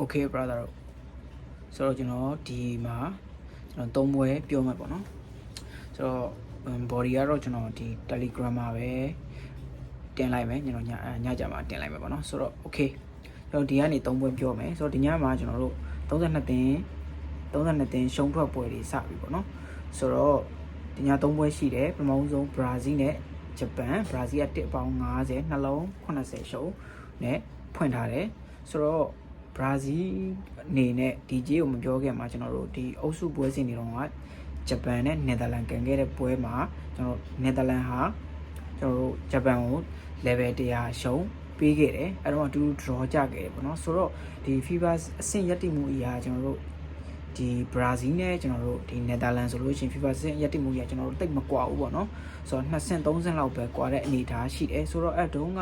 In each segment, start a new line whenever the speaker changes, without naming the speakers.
Okay brother ဆိုတော့ကျွန်တော်ဒီမှာကျွန်တော်၃ပွဲပြောမှာပေါ့နော်ဆိုတော့ body ကတော့ကျွန်တော်ဒီ Telegram မှာပဲတင်လိုက်မယ်ကျွန်တော်ညကြမှာတင်လိုက်မယ်ပေါ့နော်ဆိုတော့ okay ကျွန်တော်ဒီကနေ၃ပွဲပြောမယ်ဆိုတော့ဒီညမှာကျွန်တော်တို့32တင်းရှုံးထွက်ပွဲတွေစပြီပေါ့နော်ဆိုတော့ဒီည၃ပွဲရှိတယ်ပထမဆုံး Brazil နဲ့ဂျပန် Brazil က1ပေါင်း50နှလုံး80ရှုံးနဲ့ဖွင့်ထားတယ်ဆိုတော့ Brazil အနေနဲ့ဒီကြေးကိုမပြောခင်မှာကျွန်တော်တို့ဒီအုပ်စုပွဲစဉ်တွေတော့ကဂျပန်နဲ့နယ်သာလန်ကန်ခဲ့တဲ့ပွဲမှာကျွန်တော်နယ်သာလန်ဟာကျွန်တော်တို့ဂျပန်ကို level 100ရှုံးပေးခဲ့တယ်အဲ့တော့အတူတူ draw ကြခဲ့တယ်ပေါ့နော်ဆိုတော့ဒီ FIFA အဆင့်ရည်တည်မှုအရာကျွန်တော်တို့ဒီ Brazil နဲ့ကျွန်တော်တို့ဒီ Netherlands ဆိုလို့ရှိရင် FIFA အဆင့်ရည်တည်မှုအရာကျွန်တော်တို့တိတ်မကွာဘူးပေါ့နော်ဆိုတော့2ဆင့်3ဆင့်လောက်ပဲကွာတဲ့အနေအထားရှိတယ်ဆိုတော့အဲ့တုန်းက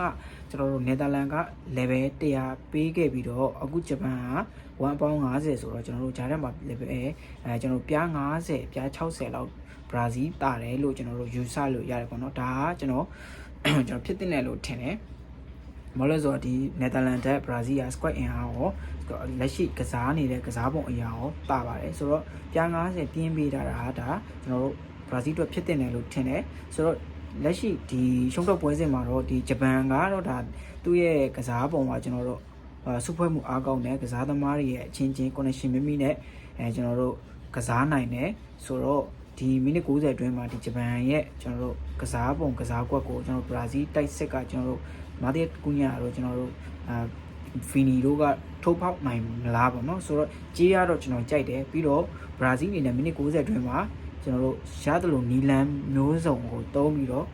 ကျွန်တော်တို့ Netherlands က level 100ပေးခဲ့ပြီးတော့အခုဂျပန်က1ပေါင်း50ဆိုတော့ကျွန်တော်တို့ဂျားထဲမှာ level ကျွန်တော်ပြား50ပြား60လောက် Brazil တာတယ်လို့ကျွန်တော်တို့ယူဆလို့ရတယ်ပေါ့နော်ဒါကကျွန်တော်ဖြစ်တဲ့နယ်လို့ထင်တယ်မလို့ဆိုတော့ဒီ Netherlands နဲ့ Brazil က squad အင်အားရောလက်ရှိကစားနေတဲ့ကစားပုံအရာရောတာပါတယ်ဆိုတော့ပြား50ပြင်းပေးတာဒါကျွန်တော်တို့ Brazil အတွက်ဖြစ်တဲ့နယ်လို့ထင်တယ်ဆိုတော့လက်ရှိဒီရှုံးထွက်ပွဲစဉ်မှာတော့ဒီဂျပန်ကတော့ဒါသူ့ရဲ့ကစားပုံကကျွန်တော်တို့စုဖွဲ့မှုအားကောင်းတဲ့ကစားသမားတွေရဲ့အချင်းချင်း connection မိနဲ့ကျွန်တော်တို့ကစားနိုင်တယ်ဆိုတော့ဒီမိနစ်90အတွင်းမှာဒီဂျပန်ရဲ့ကျွန်တော်တို့ကစားပုံကစားကွက်ကိုကျွန်တော် Brazil တိုက်စစ်ကကျွန်တော်တို့မာတီကူညာတော့ကျွန်တော်တို့ဖီနီတို့ကထုတ်ဖောက်နိုင်မလားပေါ့နော်ဆိုတော့ကြေးရတော့ကျွန်တော်ကြိုက်တယ်ပြီးတော့ Brazil အနေနဲ့မိနစ်90အတွင်းမှာကျွန်တော်တို့ရတယ်လို့နီလန်မျိုးစုံကိုတုံးပြီးတော့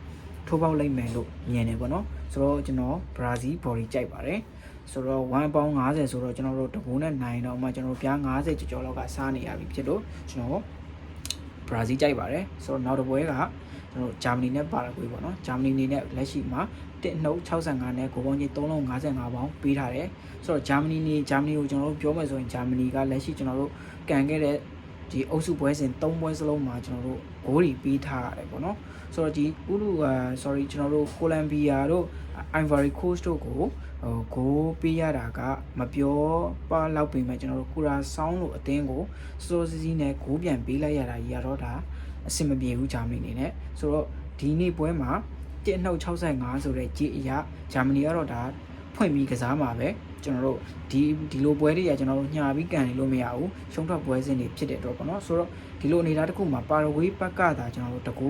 ထိုးပေါက်လိုက်မယ်လို့မြင်နေပေါ့နော်ဆိုတော့ကျွန်တော် Brazil body ကြိုက်ပါတယ်ဆိုတော့1ပေါင်း50ဆိုတော့ကျွန်တော်တို့တကူနဲ့နိုင်တော့မှကျွန်တော်ပြား50ကျော်လောက်ကစားနေရပြီဖြစ်လို့ကျွန်တော် Brazil ကြိုက်ပါတယ်ဆိုတော့နောက်တစ်ပွဲကကျွန်တော် Germany နဲ့ပါရာဂွေးပေါ့နော် Germany နေနဲ့လက်ရှိမှာ1.65နဲ့ကိုပေါင်းကြီး355ပေါင်းပေးထားတယ်ဆိုတော့ Germany ကိုကျွန်တော်တို့ပြောမယ်ဆိုရင် Germany ကလက်ရှိကျွန်တော်တို့ကန်ခဲ့တဲ့ဒီအုပ်စုပွဲစဉ်3ပွဲစလုံးမှာကျွန်တော်တို့ဂိုးတွေပေးထားရတယ်ပေါ့နော်ဆိုတော့ဒီကျွန်တော်တို့ကိုလံဘီယာတို့ Ivory Coast တို့ကိုဂိုးပေးရတာကမပြောပါလောက်ပြင်မဲ့ကျွန်တော်တို့ကူရာဆောင်းလို့အတင်းကိုစိုးစီးနဲ့ဂိုးပြန်ပေးလိုက်ရတာကြီးကတော့ဒါအဆင်မပြေဘူးဂျာမနီအနေနဲ့ဆိုတော့ဒီနေ့ပွဲမှာ1.65ဆိုတဲ့ကြေးအရာဂျာမနီကတော့ဒါဖွင့်ပြီးကစားမှာပဲကျွန်တော်တို့ဒီလိုပွဲတွေကကျွန်တော်တို့ညာပြီးကန်နေလို့မရဘူးရှုံးထွက်ပွဲစဉ်တွေဖြစ်တဲ့တော့ပေါ့နော်ဆိုတော့ဒီလိုအနေထားတစ်ခုမှာပါရဂွေးဘက်ကသာကျွန်တော်တို့တကူ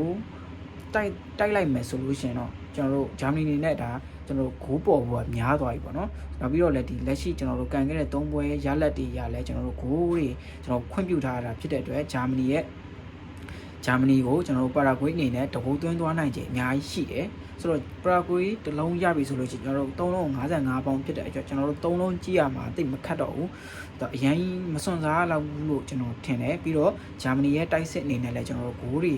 တိုက်လိုက်မယ်ဆိုလို့ရှိရင်တော့ကျွန်တော်တို့ဂျာမနီနေနဲ့ဒါကျွန်တော်တို့ဂိုးပေါ်ဖို့ကများသွားပြီပေါ့နော်နောက်ပြီးတော့လည်းဒီလက်ရှိကျွန်တော်တို့ကန်ခဲ့တဲ့3ပွဲရလက်တွေရလဲကျွန်တော်တို့ဂိုးတွေကျွန်တော်ခွင့်ပြုထားတာဖြစ်တဲ့အတွက်ဂျာမနီကိုကျွန်တော်တို့ပါရာဂွေးအနေနဲ့တကူသွင်းသွားနိုင်ခြင်းအများကြီးရှိတယ်ဆိုတော့ပါရာဂွေးတစ်လုံးရပြီဆိုလို့ရှိရင်ကျွန်တော်တို့3လုံး55ပေါင်ဖြစ်တဲ့အတွက်ကျွန်တော်တို့3လုံးကြည့်ရမှာတိတ်မခတ်တော့ဘူးအရင်မစွန့်စားလောက်ဘူးလို့ကျွန်တော်ထင်တယ်ပြီးတော့ဂျာမနီရဲ့တိုက်စစ်အနေနဲ့လည်းကျွန်တော်တို့ဂိုးတွေက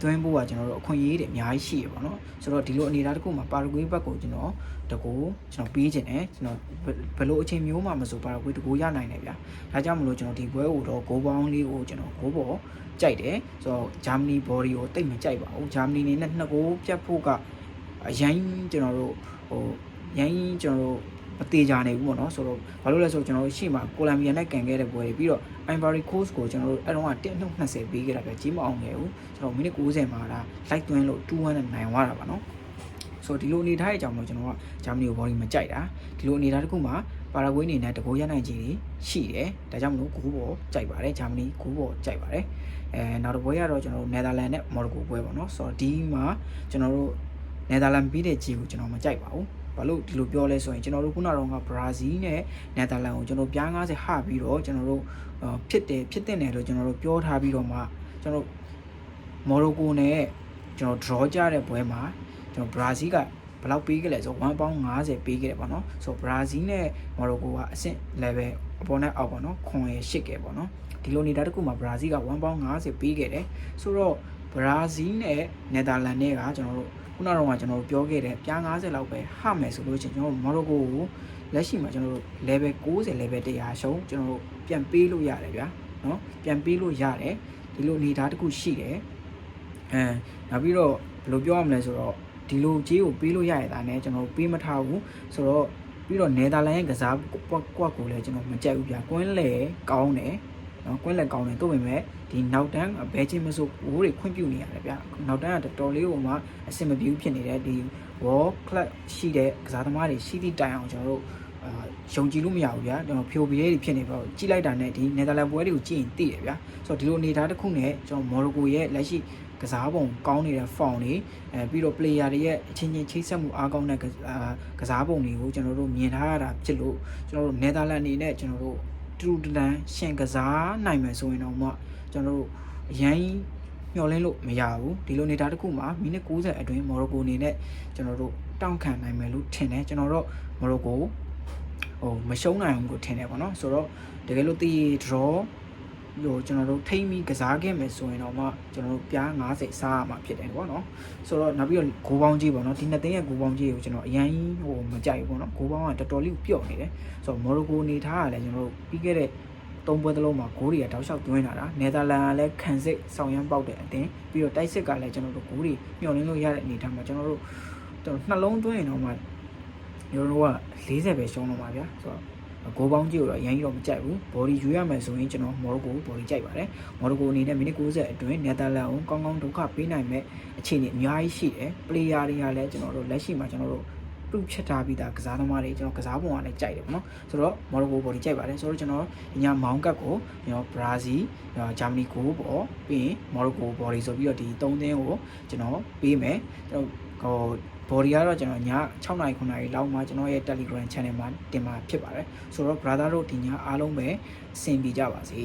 သွင်းဖို့ကကျွန်တော်တို့အခွင့်အရေးတွေအများကြီးရှိရပါတော့ဆိုတော့ဒီလိုအနေအထားတစ်ခုမှာပါရာဂွေးဘက်ကိုကျွန်တော်တကူကျွန်တော်ပေးခြင်းတယ်ကျွန်တော်ဘယ်လိုအချိန်မျိုးမှမဆိုပါရာဂွေးတကူရနိုင်တယ်ဗျာဒါကြောင့်မလို့ကျွန်တော်ဒီဘွဲကိုတော့ဂိုးပေါင်းလေးကိုကျွန်တော်ဂိုးပေါ်ကြိုက်တယ်ဆိုတော့ဂျာမနီ body ကိုတိတ်မကြိုက်ပါဘူးဂျာမနီနေနဲ့နှစ်ကိုပြတ်ဖို့ကအရင်ကျွန်တော်တို့ကျွန်တော်တို့မသေးကြနိုင်ဘူးပေါ့နော်ဆိုတော့ဘာလို့လဲဆိုတော့ကျွန်တော်တို့ရှေ့မှာကိုလံဘီယာနဲ့ကန်ခဲ့တဲ့ပွဲတွေပြီးတော့ Ivory Coast ကိုကျွန်တော်တို့အဲ့တော့1.20ပေးခဲ့တာပဲကြီးမအောင်ခဲ့ဘူးကျွန်တော်မိနစ်90မှာဒါလိုက်သွင်းလို့2-1နဲ့နိုင်သွားတာပါနော်ဆိုတော့ဒီလိုအနေထားရဲ့အကြောင်းမို့ကျွန်တော်ကဂျာမနီကို body မကြိုက်တာဒီလိုအနေထားတစ်ခုမှာပါရာဂွေးအနေနဲ့တကူရနိုင်ခြင်းရှိတယ်ဒါကြောင့်မလို့ဂိုးပေါ်ကြိုက်ပါတယ်ဂျာမနီဂိုးပေါ်ကြိုက်ပါတယ်နောက်တစ်ပွဲကတော့ကျွန်တော်တို့နယ်သာလန်နဲ့မော်ရိုကိုပွဲပေါ့နော်ဆိုတော့ဒီမှာကျွန်တော်တို့နယ်သာလန်ပြီးတဲ့ခြေကိုကျွန်တော်မကြိုက်ပါဘူးဘာလို့ဒီလိုပြောလဲဆိုရင်ကျွန်တော်တို့ခုနကတော့ဘရာဇီးနဲ့နယ်သာလန်ကိုကျွန်တော်ပြား90ဟပြီးတော့ကျွန်တော်တို့ဖြစ်တဲ့နယ်လို့ကျွန်တော်တို့ပြောထားပြီးတော့မှကျွန်တော်မော်ရိုကိုနဲ့ကျွန်တော် draw ကြတဲ့ပွဲမှာကျွန်တော်ဘရာဇီးကဘယ်လောက်ပေးခဲ့လဲဆို1ပေါင်း50ပေးခဲ့တယ်ပေါ့နော်ဆိုတော့ဘရာဇီးနဲ့မော်ရိုကိုကအဆင့် level အပေါ်နဲ့အောက်ပေါ့နော်ခွန်ရ8ခဲ့ပေါ့နော်ဒီလိုနေတာတခုမှာဘရာဇီးက1ပေါင်း50ပေးခဲ့တယ်ဆိုတော့ဘရာဇီးနဲ့နယ်သာလန်နဲ့ကကျွန်တော်တို့ခုနကတော့ကျွန်တော်တို့ပြောခဲ့တဲ့ပြား90လောက်ပဲဟမယ်ဆိုလို့ချင်းကျွန်တော်တို့မော်ရိုကိုကိုလက်ရှိမှာကျွန်တော်တို့ level 90 level 100ရှုံးကျွန်တော်တို့ပြန်ပေးလို့ရတယ်ဗျာနော်ပြန်ပေးလို့ရတယ်ဒီလိုအနေထားတခုရှိတယ်နောက်ပြီးတော့ဘယ်လိုပြောရမလဲဆိုတော့ဒီလိုကြေးကိုပေးလို့ရရတာနဲ့ကျွန်တော်တို့ပေးမထားဘူးဆိုတော့ ပြီးတော့နယ်သာလန်ရဲ့ကစားကွက်ကိုလည်းကျွန်တော်မကြိုက်ဘူးဗျာကွင်းလေကောင်းတယ်နော်ကွင်းလက်ကောင်းတယ်တို့ပေမဲ့ဒီနောက်တန်းဘဲချင်းမစိုးဝိုးတွေခွင့်ပြုနေရတယ်ဗျနောက်တန်းကတော်တော်လေးကိုမှအဆင်မပြေဘူးဖြစ်နေတယ်ဒီ World Club ရှိတဲ့ကစားသမားတွေရှိသည့်တိုင်အောင်ကျွန်တော်တို့ယုံကြည်လို့မရဘူးဗျာကျွန်တော်ဖြိုပြဲတွေဖြစ်နေပါတော့ကြီးလိုက်တာနဲ့ဒီနယ်သာလန်ပွဲတွေကိုကြည့်ရင်သိတယ်ဗျာဆိုတော့ဒီလိုအနေထားတစ်ခုနဲ့ကျွန်တော်မော်ရိုကိုရဲ့လက်ရှိကစားပုံကောင်းနေတဲ့ form တွေပြီးတော့ player တွေရဲ့အချင်းချင်းချိတ်ဆက်မှုအားကောင်းတဲ့ကစားပုံတွေကိုကျွန်တော်တို့မြင်ထားရတာဖြစ်လို့ကျွန်တော်တို့နယ်သာလန်အနေနဲ့ကျွန်တော်တို့တူတူတန်ရှင်ကစားနိုင်မယ်ဆိုရင်တော့မှကျွန်တော်တို့အရင်မျှော်လင့်လို့မရဘူးဒီလိုနေတာတစ်ခုမှာမိနစ်90အတွင်းမော်ရိုကိုအနေနဲ့ကျွန်တော်တို့တောင့်ခံနိုင်မယ်လို့ထင်တယ်ကျွန်တော်တို့မော်ရိုကိုမရှုံးနိုင်ဘူးလို့ထင်တယ်ပေါ့နော်ဆိုတော့တကယ်လို့တီ draw လို့ကျွန်တော်တို့ထိမ့်ပြီးကစားခဲ့မယ်ဆိုရင်တော့မှကျွန်တော်တို့ပြား90စားရမှာဖြစ်တယ်ပေါ့နော်ဆိုတော့နောက်ပြီးတော့ဂိုးပေါင်းကြီးပေါ့နော်ဒီနှစ်သိန်းရဲ့ဂိုးပေါင်းကြီးကိုကျွန်တော်အရင်မကြိုက်ဘူးပေါ့နော်ဂိုးပေါင်းကတော်တော်လေးပျော့နေတယ်ဆိုတော့မော်ရိုကိုအနေထားကလည်းကျွန်တော်တို့ပြီးခဲ့တဲ့3ပွဲသလုံးမှာဂိုးတွေကတောက်လျှောက်သွင်းလာတာနယ်သာလန်ကလည်းခံစစ်ဆောင်ရမ်းပေါက်တဲ့အတင်းပြီးတော့တိုက်စစ်ကလည်းကျွန်တော်တို့ဂိုးတွေမျှော်လင့်လို့ရတဲ့အနေထားမှာကျွန်တော်တို့နှလုံးသွင်းရင်တော့မှကျွန်တော်တို့က40ပဲရှုံးတော့မှာဗျာဆိုတော့ဂိုးပေါင်းကြီးကိုတော့အရင်ကြီးတော့မကြိုက်ဘူးဘော်ဒီယူရမယ်ဆိုရင်ကျွန်တော်မော်ရိုကိုဘော်ဒီကြိုက်ပါတယ်မော်ရိုကိုအနေနဲ့မိနစ်90အတွင်းနယ်သာလန်ကိုကောင်းကောင်းဒုက္ခပေးနိုင်မဲ့အခြေအနေအများကြီးရှိတယ်ပလေယာတွေကလည်းကျွန်တော်တို့လက်ရှိမှာကျွန်တော်တို့ပြုတ်ချက်ထားပြီးသားကစားသမားတွေကျွန်တော်ကစားပုံကလည်းကြိုက်တယ်ပေါ့နော်ဆိုတော့မော်ရိုကိုဘော်ဒီကြိုက်ပါတယ်ဆိုတော့ကျွန်တော်ညမောင်းကတ်ကိုကျွန်တော်ဘရာဇီးဂျာမနီကိုပေါ့ပြီးရင်မော်ရိုကိုဘော်ဒီဆိုပြီးတော့ဒီ3သင်းကိုကျွန်တော်ပေးမယ်ကျွန်တော်ဘော်ဒီကတော့ကျွန်တော်ည6နာရီ9နာရီလောက်မှကျွန်တော်ရဲ့ Telegram Channel မှာတင်မှာဖြစ်ပါတယ်ဆိုတော့ brother တို့ဒီညအားလုံးပဲအဆင်ပြေကြပါစေ